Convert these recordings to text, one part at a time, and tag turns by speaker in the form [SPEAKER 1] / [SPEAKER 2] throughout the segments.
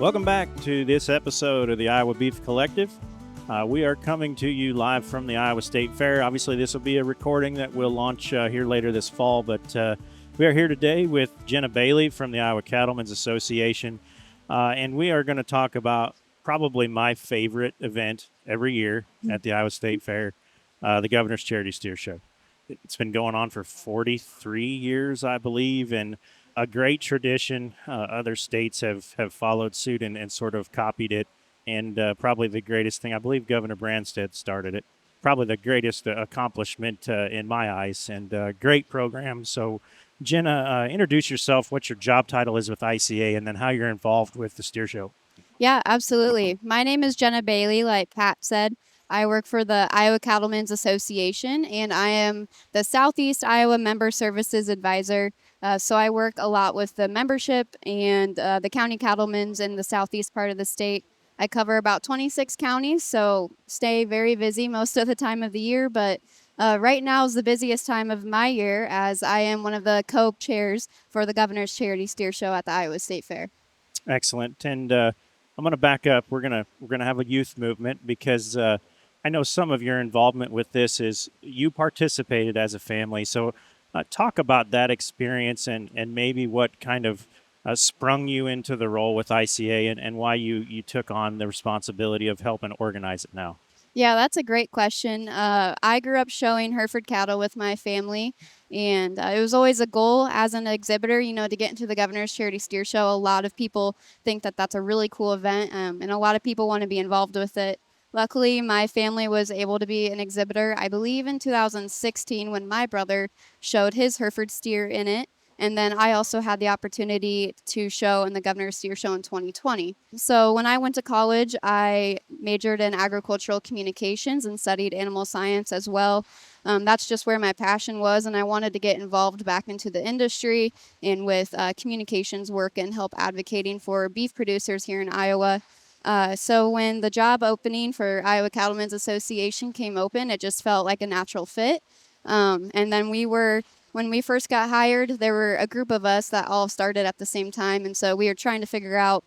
[SPEAKER 1] Welcome back to this episode of the Iowa Beef Collective. We are coming to you live from the Iowa State Fair. Obviously, this will be a recording that will launch here later this fall, but we are here today with Jenna Bailey from the Iowa Cattlemen's Association, and we are going to talk about probably my favorite event every year at the Iowa State Fair, the Governor's Charity Steer Show. It's been going on for 43 years, I believe, and a great tradition. Other states have followed suit and sort of copied it. And probably the greatest thing, I believe Governor Branstad started it. Probably the greatest accomplishment in my eyes, and great program. So, Jenna, introduce yourself, what your job title is with ICA, and then how you're involved with the steer show.
[SPEAKER 2] Yeah, absolutely. My name is Jenna Bailey, like Pat said. I work for the Iowa Cattlemen's Association, and I am the Southeast Iowa Member Services Advisor. So I work a lot with the membership and the county cattlemen's in the southeast part of the state. I cover about 26 counties, so stay very busy most of the time of the year. But right now is the busiest time of my year, as I am one of the co-chairs for the Governor's Charity Steer Show at the Iowa State Fair.
[SPEAKER 1] Excellent. And I'm going to back up. We're gonna have a youth movement because I know some of your involvement with this is you participated as a family. So talk about that experience and maybe what kind of sprung you into the role with ICA and why you took on the responsibility of helping organize it now.
[SPEAKER 2] Yeah, that's a great question. I grew up showing Hereford cattle with my family, and it was always a goal as an exhibitor, to get into the Governor's Charity Steer Show. A lot of people think that that's a really cool event, and a lot of people want to be involved with it. Luckily, my family was able to be an exhibitor, I believe, in 2016 when my brother showed his Hereford steer in it. And then I also had the opportunity to show in the Governor's Steer Show in 2020. So when I went to college, I majored in agricultural communications and studied animal science as well. That's just where my passion was, and I wanted to get involved back into the industry and with communications work and help advocating for beef producers here in Iowa. So when the job opening for Iowa Cattlemen's Association came open, it just felt like a natural fit. And then when we first got hired, there were a group of us that all started at the same time. And so we were trying to figure out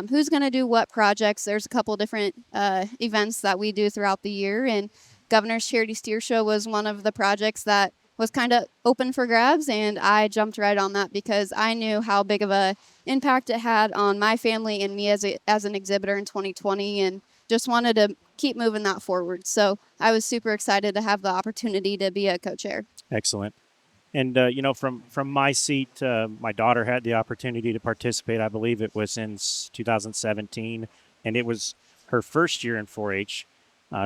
[SPEAKER 2] who's going to do what projects. There's a couple different events that we do throughout the year. And Governor's Charity Steer Show was one of the projects that was kind of open for grabs. And I jumped right on that because I knew how big of a impact it had on my family and me as an exhibitor in 2020, and just wanted to keep moving that forward. So I was super excited to have the opportunity to be a co-chair.
[SPEAKER 1] Excellent. And from my seat, my daughter had the opportunity to participate. I believe it was in 2017, and it was her first year in 4-H.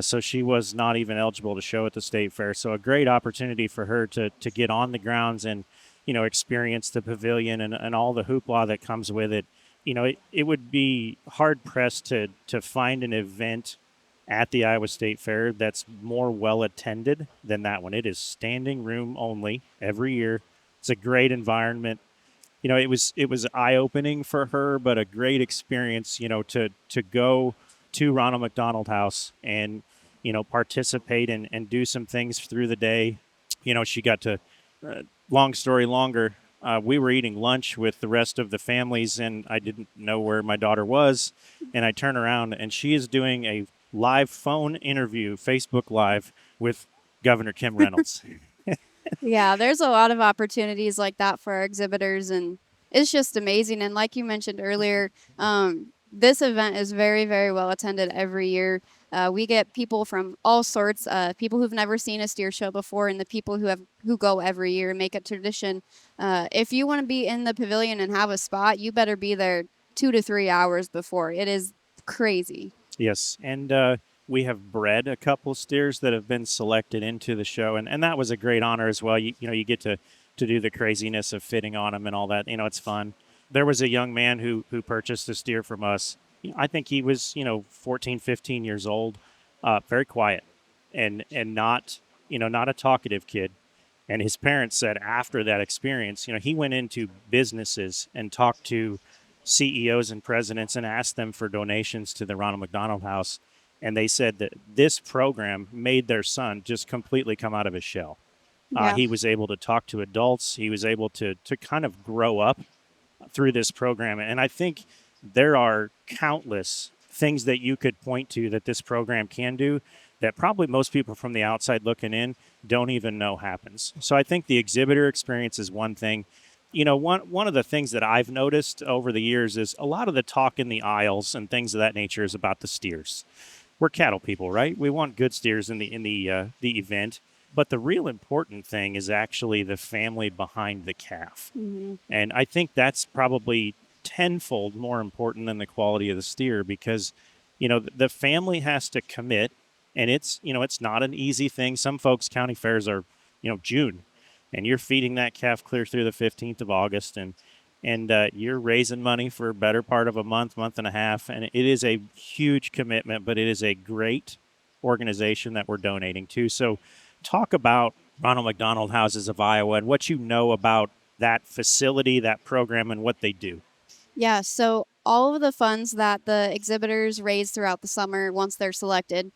[SPEAKER 1] So she was not even eligible to show at the state fair. So a great opportunity for her to get on the grounds and, experience the pavilion and all the hoopla that comes with it. It would be hard pressed to find an event at the Iowa State Fair that's more well attended than that one. It is standing room only every year. It's a great environment. It was eye-opening for her, but a great experience, to go to Ronald McDonald House and, participate and do some things through the day. She got to, long story longer, we were eating lunch with the rest of the families, and I didn't know where my daughter was. And I turn around, and she is doing a live phone interview, Facebook Live, with Governor Kim Reynolds.
[SPEAKER 2] Yeah, there's a lot of opportunities like that for our exhibitors, and it's just amazing. And like you mentioned earlier, this event is very, very well attended every year. We get people from all sorts, people who've never seen a steer show before, and the people who go every year and make a tradition. If you want to be in the pavilion and have a spot, you better be there 2 to 3 hours before. It is crazy.
[SPEAKER 1] Yes, and we have bred a couple steers that have been selected into the show, and that was a great honor as well. You get to do the craziness of fitting on them and all that. It's fun. There was a young man who purchased a steer from us. I think he was 14, 15 years old, very quiet, and not not a talkative kid. And his parents said after that experience, he went into businesses and talked to CEOs and presidents and asked them for donations to the Ronald McDonald House. And they said that this program made their son just completely come out of his shell.
[SPEAKER 2] Yeah.
[SPEAKER 1] He was able to talk to adults. He was able to kind of grow up through this program. And I think there are countless things that you could point to that this program can do that probably most people from the outside looking in don't even know happens. So I think the exhibitor experience is one thing. One of the things that I've noticed over the years is a lot of the talk in the aisles and things of that nature is about the steers. We're cattle people, right? We want good steers in the event, but the real important thing is actually the family behind the calf.
[SPEAKER 2] Hmm.
[SPEAKER 1] And I think that's probably tenfold more important than the quality of the steer because, the family has to commit, and it's not an easy thing. Some folks' county fairs are, June, and you're feeding that calf clear through the 15th of August, and you're raising money for a better part of a month and a half, and it is a huge commitment, but it is a great organization that we're donating to. So, talk about Ronald McDonald Houses of Iowa and what you know about that facility, that program, and what they do.
[SPEAKER 2] Yeah, so all of the funds that the exhibitors raise throughout the summer, once they're selected,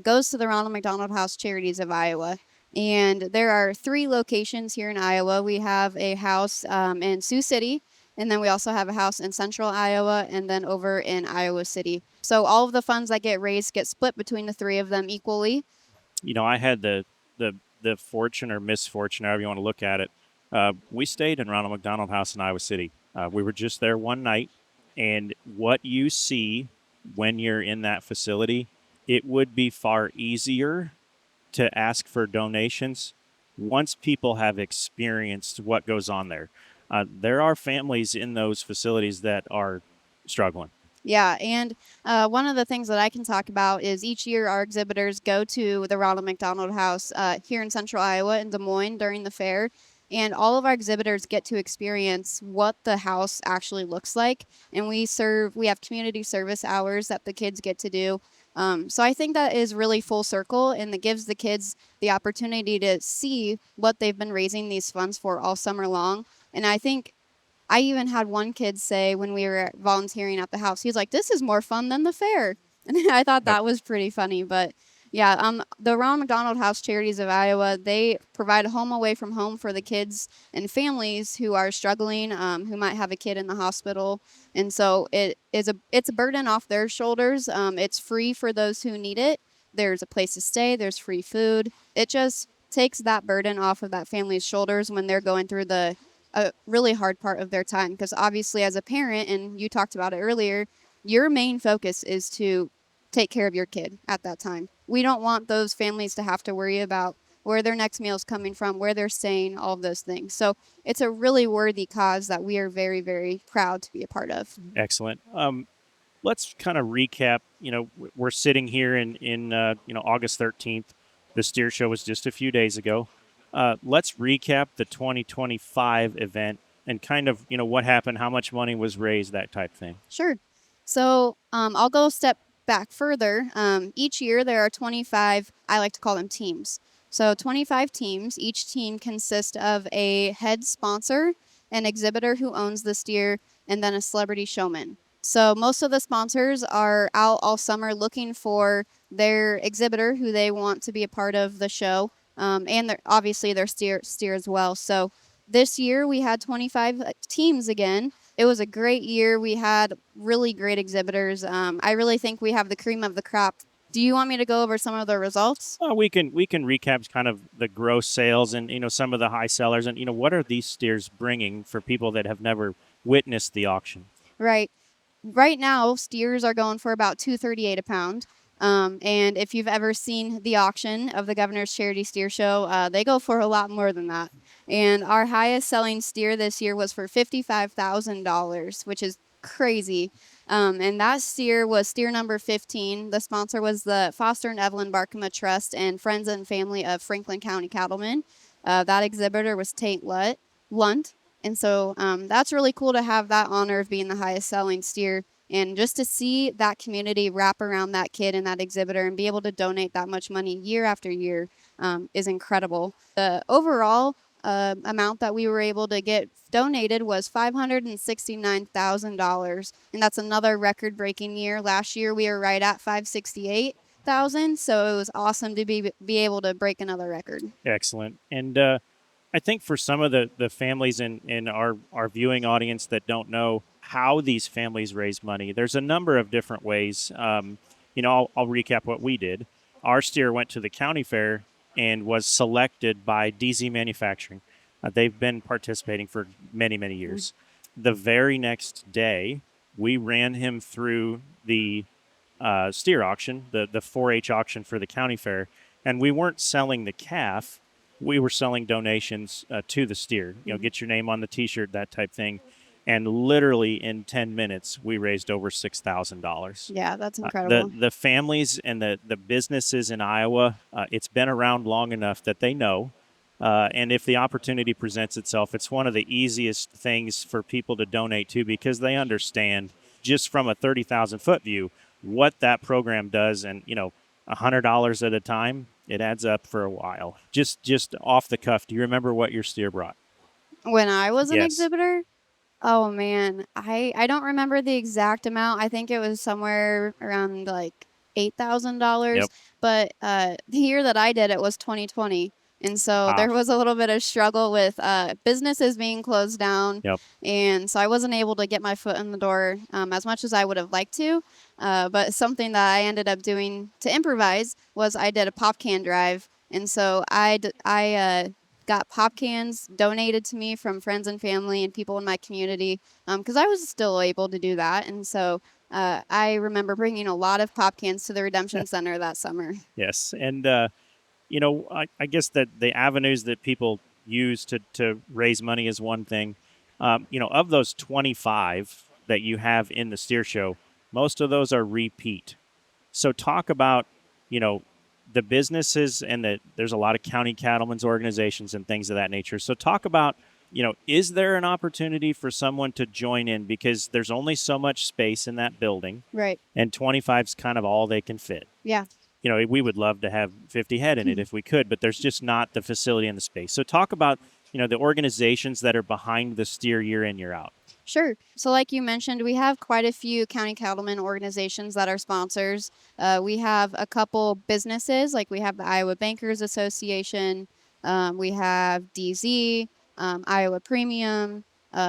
[SPEAKER 2] goes to the Ronald McDonald House Charities of Iowa. And there are 3 locations here in Iowa. We have a house in Sioux City, and then we also have a house in central Iowa, and then over in Iowa City. So all of the funds that get raised get split between the 3 of them equally.
[SPEAKER 1] I had the fortune or misfortune, however you want to look at it. We stayed in Ronald McDonald House in Iowa City. We were just there one night, and what you see when you're in that facility, it would be far easier to ask for donations once people have experienced what goes on there. There are families in those facilities that are struggling.
[SPEAKER 2] Yeah, and one of the things that I can talk about is each year our exhibitors go to the Ronald McDonald House here in Central Iowa in Des Moines during the fair, and all of our exhibitors get to experience what the house actually looks like. And we have community service hours that the kids get to do. So I think that is really full circle, and it gives the kids the opportunity to see what they've been raising these funds for all summer long. And I think I even had one kid say when we were volunteering at the house, he was like, "This is more fun than the fair," and I thought
[SPEAKER 1] Yep.
[SPEAKER 2] that was pretty funny. But yeah, the Ronald McDonald House Charities of Iowa, they provide a home away from home for the kids and families who are struggling, who might have a kid in the hospital, and so it's a burden off their shoulders. It's free for those who need it. There's a place to stay. There's free food. It just takes that burden off of that family's shoulders when they're going through the a really hard part of their time, because obviously as a parent, and you talked about it earlier, your main focus is to take care of your kid at that time. We don't want those families to have to worry about where their next meal is coming from, where they're staying, all of those things. So it's a really worthy cause that we are very, very proud to be a part of.
[SPEAKER 1] Excellent. Let's kind of recap. We're sitting here in August 13th. The steer show was just a few days ago. Let's recap the 2025 event and kind of what happened, how much money was raised, that type thing.
[SPEAKER 2] Sure. So I'll go a step back further. Each year there are 25, I like to call them teams. So 25 teams. Each team consists of a head sponsor, an exhibitor who owns the steer, and then a celebrity showman. So most of the sponsors are out all summer looking for their exhibitor who they want to be a part of the show, and obviously their steer as well. So this year we had 25 teams again. It was a great year. We had really great exhibitors. I really think we have the cream of the crop. Do you want me to go over some of the results?
[SPEAKER 1] We can recap kind of the gross sales and some of the high sellers and what are these steers bringing for people that have never witnessed the auction.
[SPEAKER 2] Right. Right now, steers are going for about $2.38 a pound. And if you've ever seen the auction of the Governor's Charity Steer Show, they go for a lot more than that. And our highest selling steer this year was for $55,000, which is crazy. And that steer was steer number 15. The sponsor was the Foster and Evelyn Barkema Trust and Friends and Family of Franklin County Cattlemen. That exhibitor was Tate Lunt. And so that's really cool to have that honor of being the highest selling steer, and just to see that community wrap around that kid and that exhibitor and be able to donate that much money year after year is incredible. The overall amount that we were able to get donated was $569,000, and that's another record-breaking year. Last year we were right at 568,000, so it was awesome to be able to break another record.
[SPEAKER 1] Excellent. And I think for some of the families in our viewing audience that don't know how these families raise money, there's a number of different ways. I'll recap what we did. Our steer went to the county fair and was selected by DZ Manufacturing. They've been participating for many, many years. The very next day, we ran him through the steer auction, the 4-H auction for the county fair, and we weren't selling the calf. We were selling donations to the steer. Get your name on the T-shirt, that type thing. And literally in 10 minutes, we raised over $6,000.
[SPEAKER 2] Yeah, that's
[SPEAKER 1] The
[SPEAKER 2] incredible.
[SPEAKER 1] the families and the businesses in Iowa, it's been around long enough that they know. And if the opportunity presents itself, it's one of the easiest things for people to donate to because they understand just from a 30,000-foot view what that program does. And, $100 at a time, it adds up for a while. Just off the cuff, do you remember what your steer brought?
[SPEAKER 2] When I was an
[SPEAKER 1] Yes.
[SPEAKER 2] exhibitor, oh man, I don't remember the exact amount. I think it was somewhere around like $8,000.
[SPEAKER 1] Yep.
[SPEAKER 2] But the year that I did it was 2020, and so
[SPEAKER 1] Ah.
[SPEAKER 2] there was a little bit of struggle with businesses being closed down,
[SPEAKER 1] Yep.
[SPEAKER 2] and so I wasn't able to get my foot in the door as much as I would have liked to. But something that I ended up doing to improvise was I did a pop can drive, and so I got pop cans donated to me from friends and family and people in my community because I was still able to do that. And so I remember bringing a lot of pop cans to the Redemption Center that summer.
[SPEAKER 1] Yes. And I guess that the avenues that people use to raise money is one thing. Of those 25 that you have in the steer show, most of those are repeat. So talk about, you know, the businesses and there's a lot of county cattlemen's organizations and things of that nature. So talk about, is there an opportunity for someone to join in because there's only so much space in that building
[SPEAKER 2] Right.
[SPEAKER 1] and 25 is kind of all they can fit.
[SPEAKER 2] Yeah.
[SPEAKER 1] We would love to have 50 head in it if we could, but there's just not the facility and the space. So talk about, the organizations that are behind the steer year in, year out.
[SPEAKER 2] Sure. So, like you mentioned, we have quite a few county cattlemen organizations that are sponsors. We have a couple businesses, like we have the Iowa Bankers Association, we have DZ, Iowa Premium,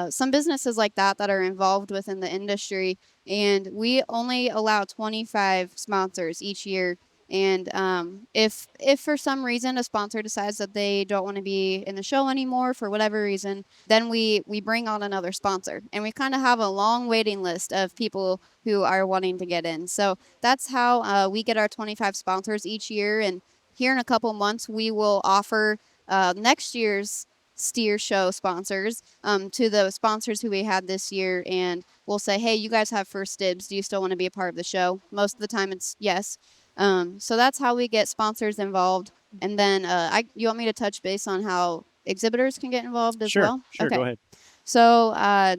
[SPEAKER 2] some businesses like that that are involved within the industry. And we only allow 25 sponsors each year. And if for some reason a sponsor decides that they don't want to be in the show anymore for whatever reason, then we bring on another sponsor, and we kind of have a long waiting list of people who are wanting to get in. So that's how we get our 25 sponsors each year. And here in a couple months, we will offer next year's steer show sponsors to the sponsors who we had this year, and we'll say, hey, you guys have first dibs. Do you still want to be a part of the show? Most of the time, it's yes. So that's how we get sponsors involved. And then you want me to touch base on how exhibitors can get involved as
[SPEAKER 1] Sure,
[SPEAKER 2] well?
[SPEAKER 1] sure, go
[SPEAKER 2] Okay.
[SPEAKER 1] ahead.
[SPEAKER 2] So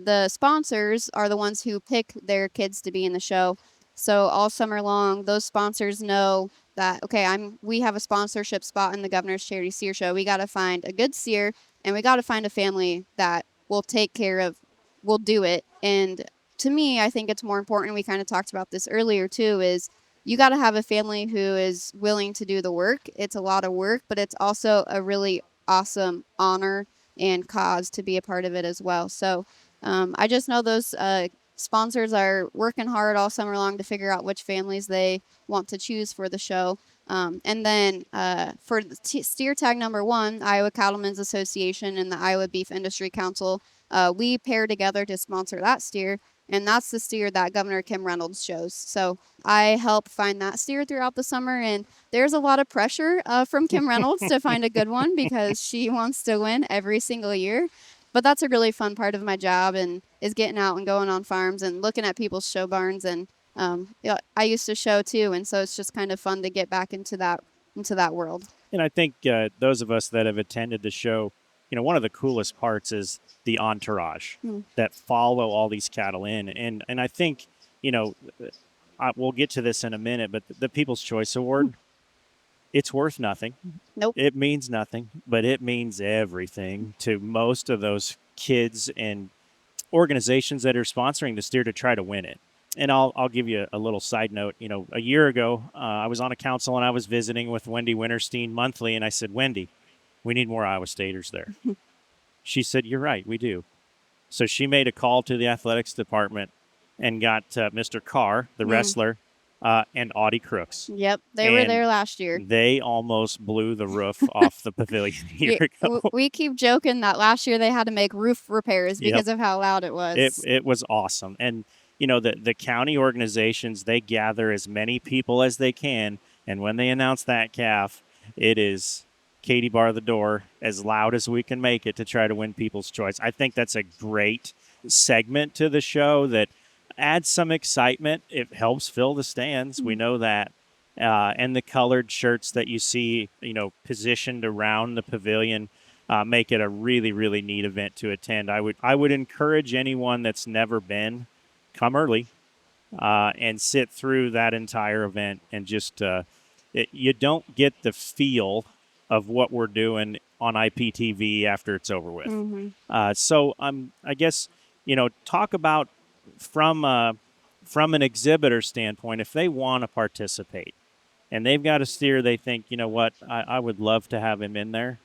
[SPEAKER 2] the sponsors are the ones who pick their kids to be in the show. So all summer long, those sponsors know that okay, we have a sponsorship spot in the Governor's Charity Steer Show. We got to find a good steer, and we got to find a family that will take care of, will do it. And to me, I think it's more important. We kind of talked about this earlier too. Is you got to have a family who is willing to do the work. It's a lot of work, but it's also a really awesome honor and cause to be a part of it as well. So I just know those sponsors are working hard all summer long to figure out which families they want to choose for the show. And then for the steer tag number 1, Iowa Cattlemen's Association and the Iowa Beef Industry Council, we pair together to sponsor that steer. And that's the steer that Governor Kim Reynolds shows. So I help find that steer throughout the summer. And there's a lot of pressure from Kim Reynolds to find a good one because she wants to win every single year. But that's a really fun part of my job, and is getting out and going on farms and looking at people's show barns. And I used to show too, and so it's just kind of fun to get back into that world.
[SPEAKER 1] And I think those of us that have attended the show, one of the coolest parts is the entourage that follow all these cattle in. And I think, we'll get to this in a minute, but the People's Choice Award, it's worth nothing.
[SPEAKER 2] Nope.
[SPEAKER 1] It means nothing, but it means everything to most of those kids and organizations that are sponsoring the steer to try to win it. And I'll give you a little side note. A year ago, I was on a council and I was visiting with Wendy Winterstein monthly, and I said, Wendy, We need more Iowa Staters there. She said, "You're right, we do." So she made a call to the athletics department and got Mr. Carr, the
[SPEAKER 2] Mm.
[SPEAKER 1] wrestler, and Audie Crooks.
[SPEAKER 2] Yep, they were
[SPEAKER 1] And
[SPEAKER 2] there last year.
[SPEAKER 1] they almost blew the roof off the pavilion a year
[SPEAKER 2] Yeah,
[SPEAKER 1] ago.
[SPEAKER 2] we keep joking that last year they had to make roof repairs
[SPEAKER 1] Yep.
[SPEAKER 2] because of how loud it
[SPEAKER 1] It
[SPEAKER 2] was.
[SPEAKER 1] it was awesome. And the county organizations, they gather as many people as they can, and when they announce that calf, it is Katie bar the door as loud as we can make it to try to win people's choice. I think that's a great segment to the show that adds some excitement. It helps fill the stands. We know that. And the colored shirts that you see, positioned around the pavilion, make it a really, really neat event to attend. I would encourage anyone that's never been, come early, and sit through that entire event and just you don't get the feel of what we're doing on IPTV after it's over with.
[SPEAKER 2] Mm-hmm.
[SPEAKER 1] So I guess talk about from from an exhibitor standpoint, if they want to participate and they've got a steer they think, what, I would love to have him in there.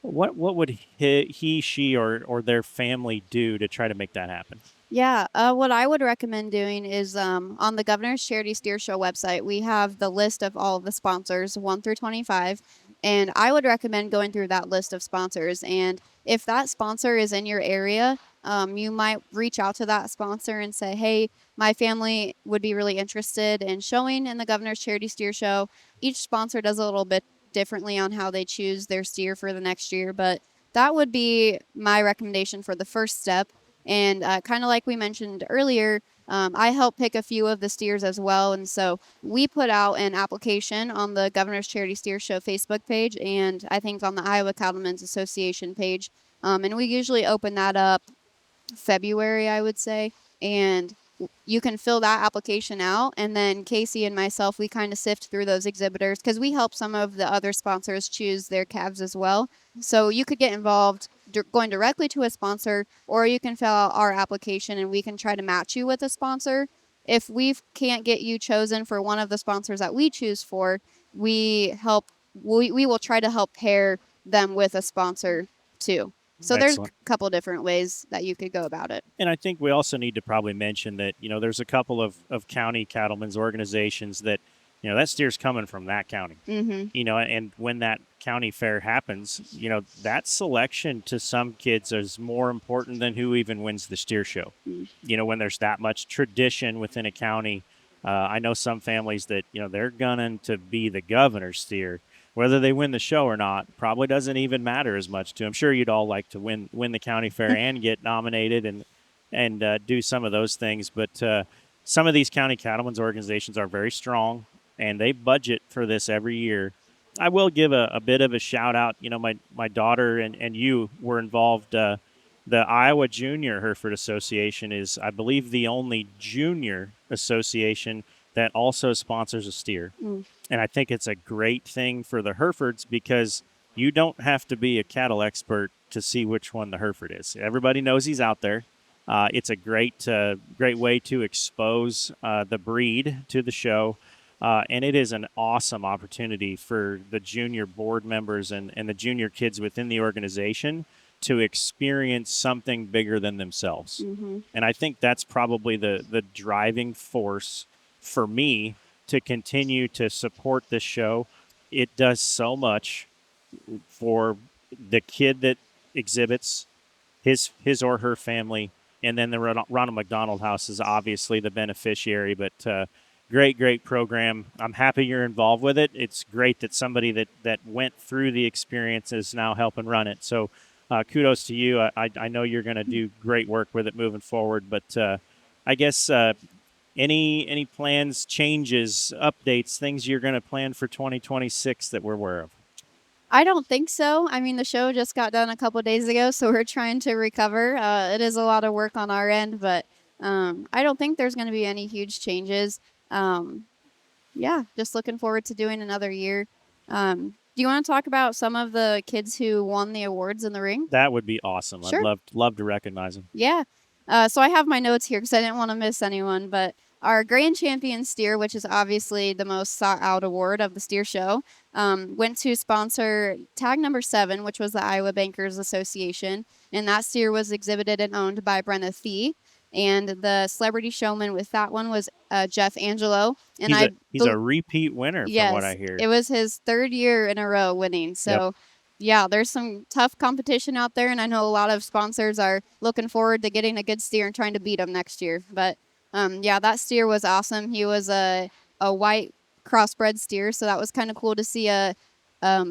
[SPEAKER 1] What would he she, or their family do to try to make that happen?
[SPEAKER 2] Yeah, what I would recommend doing is on the Governor's Charity Steer Show website, we have the list of all of the sponsors, 1 through 25. And I would recommend going through that list of sponsors. And if that sponsor is in your area, you might reach out to that sponsor and say, hey, my family would be really interested in showing in the Governor's Charity Steer Show. Each sponsor does a little bit differently on how they choose their steer for the next year, but that would be my recommendation for the first step. And kind of like we mentioned earlier, I help pick a few of the steers as well. And so we put out an application on the Governor's Charity Steer Show Facebook page and I think on the Iowa Cattlemen's Association page. And we usually open that up February, I would say. And you can fill that application out. And then Casey and myself, we kind of sift through those exhibitors because we help some of the other sponsors choose their calves as well. So you could get involved going directly to a sponsor, or you can fill out our application and we can try to match you with a sponsor. If we can't get you chosen for one of the sponsors that we choose for, we will try to help pair them with a sponsor too. So there's a
[SPEAKER 1] Excellent.
[SPEAKER 2] couple different ways that you could go about it.
[SPEAKER 1] And I think we also need to probably mention that there's a couple of county cattlemen's organizations that that steer's coming from that county.
[SPEAKER 2] Mm-hmm.
[SPEAKER 1] And when that county fair happens, that selection to some kids is more important than who even wins the steer show. When there's that much tradition within a county, I know some families that they're gunning to be the governor's steer. Whether they win the show or not probably doesn't even matter as much to them. I'm sure you'd all like to win the county fair and get nominated and do some of those things. But some of these county cattlemen's organizations are very strong, and they budget for this every year. I will give a bit of a shout out. My daughter and you were involved. The Iowa Junior Hereford Association is, I believe, the only junior association that also sponsors a steer. And I think it's a great thing for the Herefords because you don't have to be a cattle expert to see which one the Hereford is. Everybody knows he's out there. It's a great way to expose the breed to the show. And it is an awesome opportunity for the junior board members and the junior kids within the organization to experience something bigger than themselves.
[SPEAKER 2] Mm-hmm.
[SPEAKER 1] And I think that's probably the driving force for me to continue to support this show. It does so much for the kid that exhibits, his or her family, and then the Ronald McDonald House is obviously the beneficiary. But great program. I'm happy you're involved with it. It's great that somebody that went through the experience is now helping run it. So kudos to you. I know you're going to do great work with it moving forward. But I guess any plans, changes, updates, things you're going to plan for 2026 that we're aware of?
[SPEAKER 2] I don't think so. I mean, the show just got done a couple days ago, so we're trying to recover. It is a lot of work on our end, but I don't think there's going to be any huge changes. Yeah, just looking forward to doing another year. Do you want to talk about some of the kids who won the awards in the ring?
[SPEAKER 1] That would be awesome.
[SPEAKER 2] Sure.
[SPEAKER 1] I'd love to recognize them.
[SPEAKER 2] Yeah. So I have my notes here because I didn't want to miss anyone, but our grand champion steer, which is obviously the most sought out award of the steer show, went to sponsor tag number 7, which was the Iowa Bankers Association. And that steer was exhibited and owned by Brenna Thee. And the celebrity showman with that one was Jeff Angelo. And
[SPEAKER 1] He's a repeat winner from what I
[SPEAKER 2] yes,
[SPEAKER 1] hear.
[SPEAKER 2] it was his 3rd year in a row winning.
[SPEAKER 1] Yep.
[SPEAKER 2] So, yeah, there's some tough competition out there, and I know a lot of sponsors are looking forward to getting a good steer and trying to beat him next year. But yeah, that steer was awesome. He was a white crossbred steer, so that was kind of cool to see a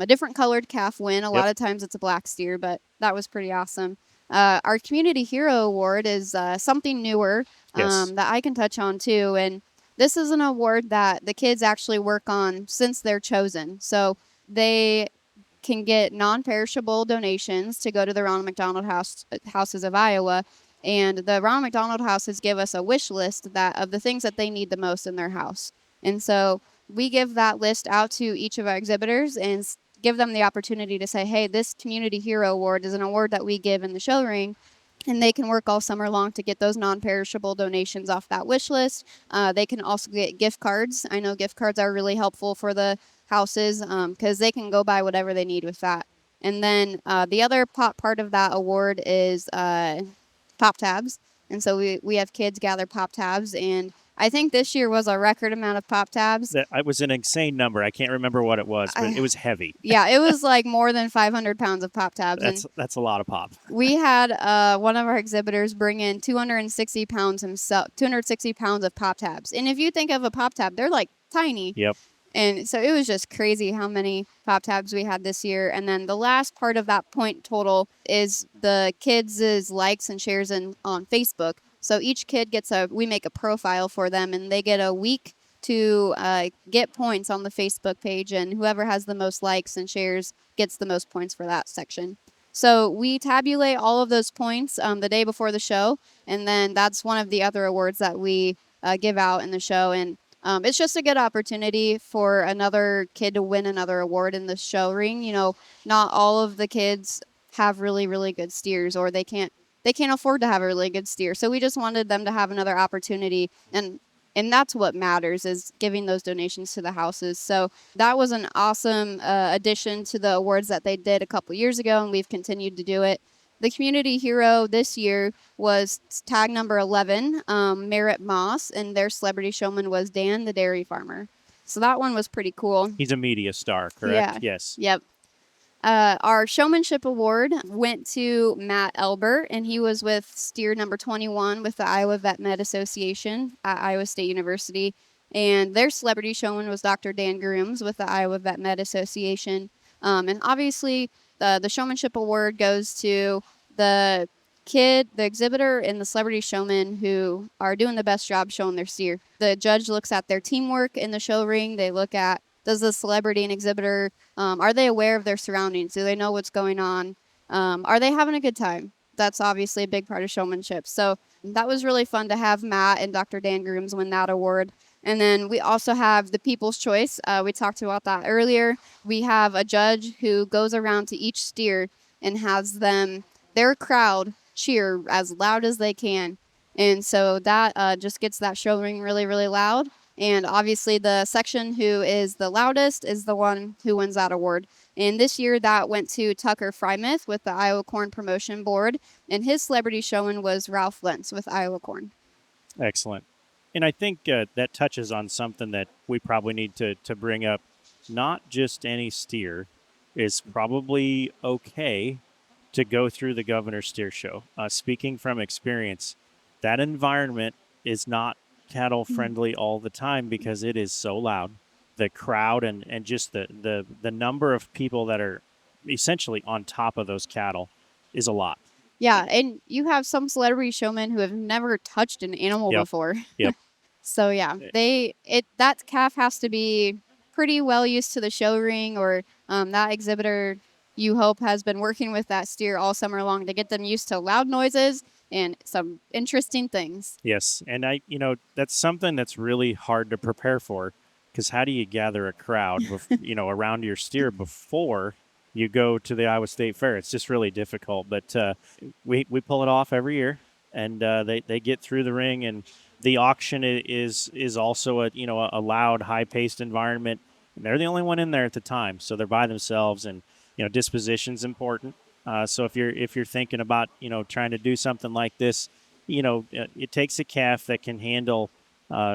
[SPEAKER 2] different colored calf win. A
[SPEAKER 1] Yep.
[SPEAKER 2] lot of times it's a black steer, but that was pretty awesome. Our Community Hero Award is something newer
[SPEAKER 1] Yes.
[SPEAKER 2] that I can touch on too, and this is an award that the kids actually work on since they're chosen. So they can get non-perishable donations to go to the Ronald McDonald Houses of Iowa. And the Ronald McDonald Houses give us a wish list that of the things that they need the most in their house. And so we give that list out to each of our exhibitors and give them the opportunity to say, hey, this Community Hero Award is an award that we give in the show ring, and they can work all summer long to get those non-perishable donations off that wish list. They can also get gift cards. I know gift cards are really helpful for the houses because they can go buy whatever they need with that. And then the other part of that award is pop tabs. And so we have kids gather pop tabs, and I think this year was a record amount of pop tabs.
[SPEAKER 1] That it was an insane number. I can't remember what it was, but it was heavy.
[SPEAKER 2] Yeah, it was like more than 500 pounds of pop tabs.
[SPEAKER 1] That's a lot of pop.
[SPEAKER 2] We had one of our exhibitors bring in 260 pounds himself, 260 pounds of pop tabs. And if you think of a pop tab, they're like tiny.
[SPEAKER 1] Yep.
[SPEAKER 2] And so it was just crazy how many pop tabs we had this year. And then the last part of that point total is the kids' likes and shares on Facebook. So each kid we make a profile for them, and they get a week to get points on the Facebook page, and whoever has the most likes and shares gets the most points for that section. So we tabulate all of those points the day before the show, and then that's one of the other awards that we give out in the show. And it's just a good opportunity for another kid to win another award in the show ring. You know, not all of the kids have really, really good steers, or they can't afford to have a really good steer. So we just wanted them to have another opportunity, and that's what matters, is giving those donations to the houses. So that was an awesome addition to the awards that they did a couple years ago, and we've continued to do it. The Community Hero this year was tag number 11, Merritt Moss, and their celebrity showman was Dan, the dairy farmer. So that one was pretty cool.
[SPEAKER 1] He's a media star, correct?
[SPEAKER 2] Yeah.
[SPEAKER 1] Yes.
[SPEAKER 2] Yep. Our showmanship award went to Matt Elbert, and he was with steer number 21 with the Iowa Vet Med Association at Iowa State University. And their celebrity showman was Dr. Dan Grooms with the Iowa Vet Med Association. And obviously, the showmanship award goes to the kid, the exhibitor, and the celebrity showman who are doing the best job showing their steer. The judge looks at their teamwork in the show ring. They look at, does the celebrity and exhibitor, are they aware of their surroundings? Do they know what's going on? Are they having a good time? That's obviously a big part of showmanship. So that was really fun to have Matt and Dr. Dan Grooms win that award. And then we also have the People's Choice. We talked about that earlier. We have a judge who goes around to each steer and has their crowd cheer as loud as they can. And so that just gets that show ring really, really loud. And obviously the section who is the loudest is the one who wins that award. And this year that went to Tucker Frymouth with the Iowa Corn Promotion Board. And his celebrity showman was Ralph Lentz with Iowa Corn.
[SPEAKER 1] Excellent. And I think that touches on something that we probably need to bring up. Not just any steer is probably okay to go through the Governor's Steer Show. Speaking from experience, that environment is not cattle friendly all the time because it is so loud. The crowd and just the number of people that are essentially on top of those cattle is a lot.
[SPEAKER 2] Yeah, and you have some celebrity showmen who have never touched an animal before.
[SPEAKER 1] Yep.
[SPEAKER 2] So yeah, that calf has to be pretty well used to the show ring, or that exhibitor, you hope, has been working with that steer all summer long to get them used to loud noises and some interesting things.
[SPEAKER 1] Yes, and that's something that's really hard to prepare for, because how do you gather a crowd, around your steer before you go to the Iowa State Fair? It's just really difficult, but we pull it off every year, and they get through the ring, and The auction is also a loud, high paced environment. And they're the only one in there at the time, so they're by themselves, and disposition's important. So if you're thinking about trying to do something like this, it takes a calf that can handle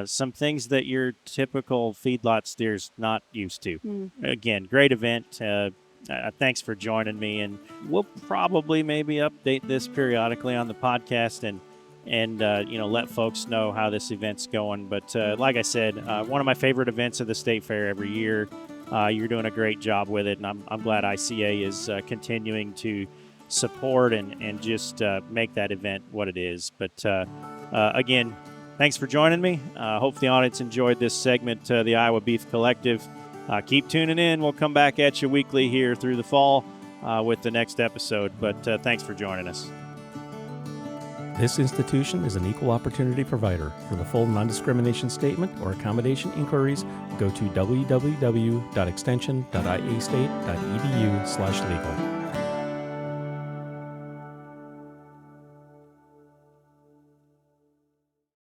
[SPEAKER 1] some things that your typical feedlot steer's not used to. Again, great event. Thanks for joining me, and we'll probably maybe update this periodically on the podcast and let folks know how this event's going. But like I said, one of my favorite events of the state fair every year. You're doing a great job with it, and I'm glad ICA is continuing to support and just make that event what it is. But again, thanks for joining me. Hope the audience enjoyed this segment, the Iowa Beef Collective. Keep tuning in. We'll come back at you weekly here through the fall with the next episode. But thanks for joining us.
[SPEAKER 3] This institution is an equal opportunity provider. For the full non-discrimination statement or accommodation inquiries, go to www.extension.iastate.edu/legal.